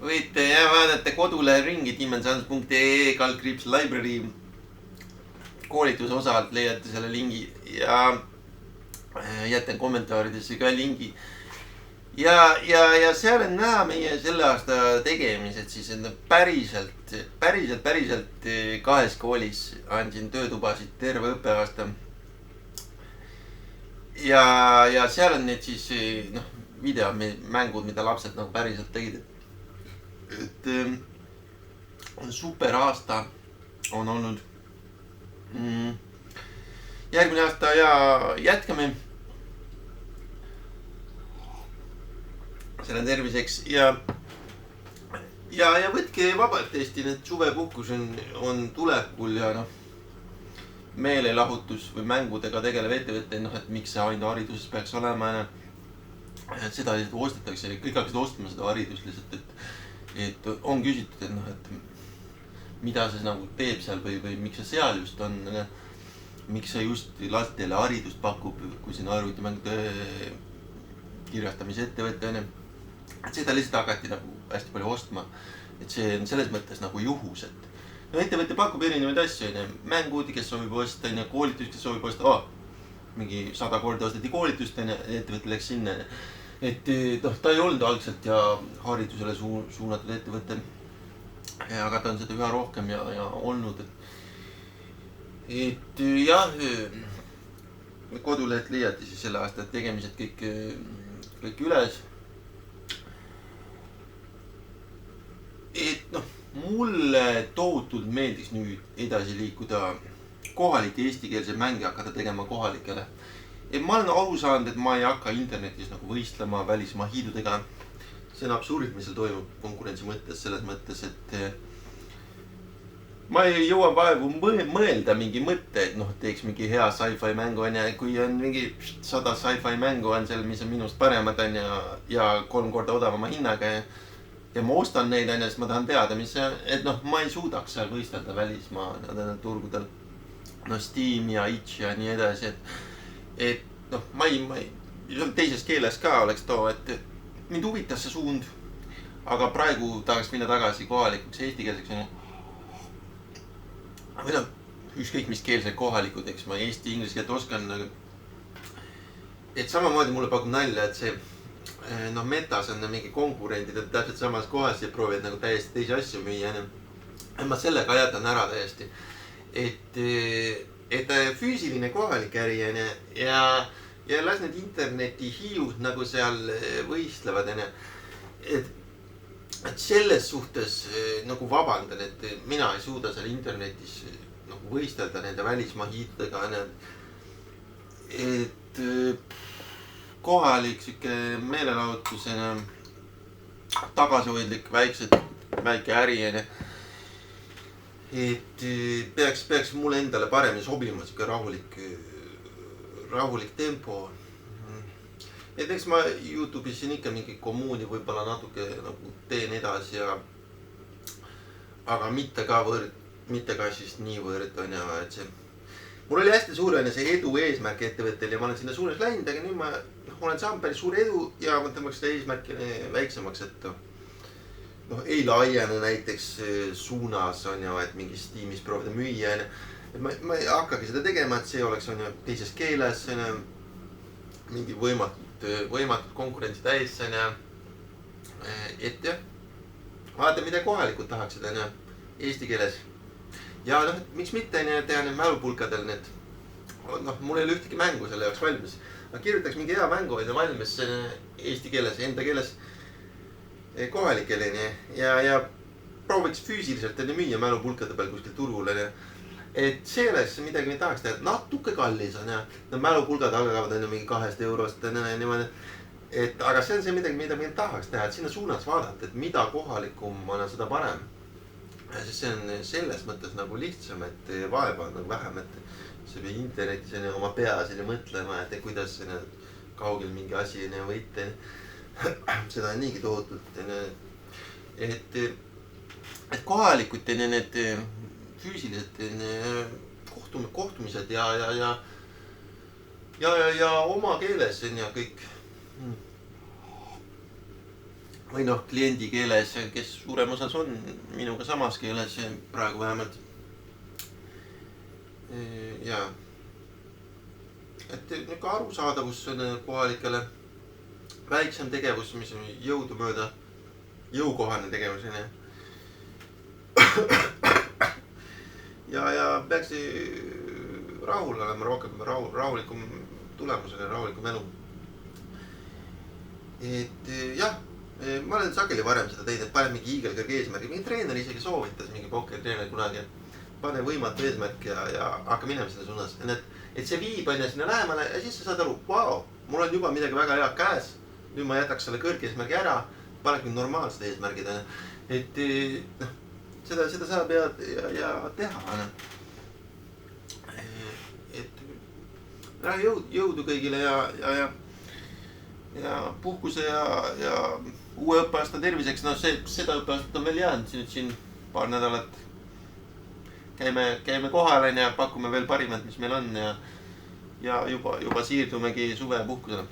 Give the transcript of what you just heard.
võite vaadata kodulehel ringi dimensions.ee/library koolituse osalt leiate selle lingi ja jätan kommentaaridesse ka lingi. Ja seal on näha meie selle aasta tegemised siis, et päriselt 2 koolis andsin töötubasid terve õppeaasta. Ja seal on need siis videomängud, mida lapsed nagu päriselt tegid. Et super aasta on olnud. Järgmine aasta ja jätkame selle terviseks ja võtke vabalt Eesti, need suvepuhkus on tulekul ja meelelahutus või mängudega tegelev ettevõte, et miks see ainult hariduses peaks olema. Seda lihtsalt ostetakse, kõik hakkasid ostma seda haridust lihtsalt, et on küsitud, et mida see nagu teeb seal või miks see seal just on, miks see just lastele haridust pakub, kui siin arvutimängude kirjastamise ettevõte on. Seda lihtsalt hakati nagu hästi palju ostma, et see on selles mõttes nagu juhus, et ettevõte pakub erinevaid asju, mängud, kes soovib osta, koolitus, kes soovib osta, mingi 100 korda osteti koolitust, ettevõte läks sinna. Et ta ei olnud algselt ja haridusele suunatud ettevõte, aga ta on seda üha rohkem ja olnud. Et jah, koduleht leiati siis selle aasta tegemised kõik üles. Et mulle tohutult meeldiks nüüd edasi liikuda kohalike eestikeelse mänge hakata tegema kohalikele. Et ma olen aru saanud, et ma ei hakka internetis nagu võistlema välismaa hiidudega. See on absurd, mis seal toimub konkurentsi mõttes, selles mõttes, et ma ei jõua vaevu mõelda mingi mõtte, et teeks mingi hea sci-fi mängu, kui on mingi 100 sci-fi mängu on seal, mis on minust paremad ja 3 korda odavama hinnaga. Ja ma ostan neid, siis ma tahan teada, mis see, et ma ei suudaks seal võistelda välismaa turgudel. Steam ja itch ja nii edasi, et ma ei, teises keeles ka oleks too, et mind huvitas see suund, aga praegu tahaks minna tagasi kohalikuks eestikeelseks. Ükskõik mis keelsed kohalikud, eks ma eesti, inglise keelt oskan. Et samamoodi mulle pakub nalja, et see metas on mingi konkurendid täpselt samas kohas ja proovivad nagu täiesti teisi asju müüa. Ma sellega jätan ära täiesti. Et füüsiline kohalik äri ja las need interneti hiiud nagu seal võistlevad. Et selles suhtes nagu vabandan, et mina ei suuda seal internetis nagu võistelda nende välismaa hiidudega. Et kohalik siuke meelelahutusena tagasihoidlik väike äri. Et peaks mulle endale paremini sobima siuke rahulik tempo. Et eks ma YouTube'is siin ikka mingi kommuuni võibolla natuke nagu teen edasi, aga mitte ka siis niivõrd, et see mul oli hästi suur see edu eesmärk ettevõttel ja ma olen sinna suunas läinud, aga nüüd ma olen saanud päris suur edu ja ma tõmbaks seda eesmärki väiksemaks, et ei laiene näiteks suunas, et mingis tiimis proovida müüa. Ma ei hakkagi seda tegema, et see oleks teises keeles, mingi võimatud konkurentsi täis. Et jah, vaata mida kohalikud tahaksid eesti keeles. Ja miks mitte teha need mälupulkadel need, mul ei ole ühtegi mängu selle jaoks valmis. Ma kirjutaks mingi hea mängu valmis eesti keeles, enda keeles kohalikele ja prooviks füüsiliselt müüa mälupulkade peal kuskil turul. Et see oleks midagi, mida tahaks teha, natuke kallis on ja mälupulgad algavad mingi 2 eurost. Aga see on see midagi, mida tahaks teha, et sinna suunas vaadata, et mida kohalikum on seda parem. Sest see on selles mõttes nagu lihtsam, et vaeva on nagu vähem, et see või internetis oma peas mõtlema, et kuidas kaugel mingi asi võite. Seda on niigi tohutult. Et kohalikud need füüsilised kohtumised ja oma keeles ja kõik. või noh, kliendi keeles, kes suurem osas on minuga samas keeles praegu vähemalt. Ja et niisugune arusaadavus on kohalikele, väiksem tegevus, mis on jõudumööda jõukohane tegevus. Ja peaks rahul olema rohkem, rahulikum tulemusega, rahulikum elu. Et jah, ma olen sageli varem seda teinud, et pane mingi hiigelkõrge eesmärgi, mingi treener isegi soovitas, mingi pokkeritreener kunagi, pane võimatu eesmärk ja hakka minema selle suunas. Et see viib enne sinna lähemale ja siis sa saad aru, vau, mul on juba midagi väga head käes, nüüd ma jätaks selle kõrge eesmärgi ära, paneks mind normaalsed eesmärgid. Et noh, seda saab ja teha. Et jõudu kõigile ja puhkuse ja uue õppeaasta terviseks. No seda õppeaastat on veel jäänud siin paar nädalat. Käime kohal ja pakume veel parimat, mis meil on ja juba siirdumegi suvepuhkusele.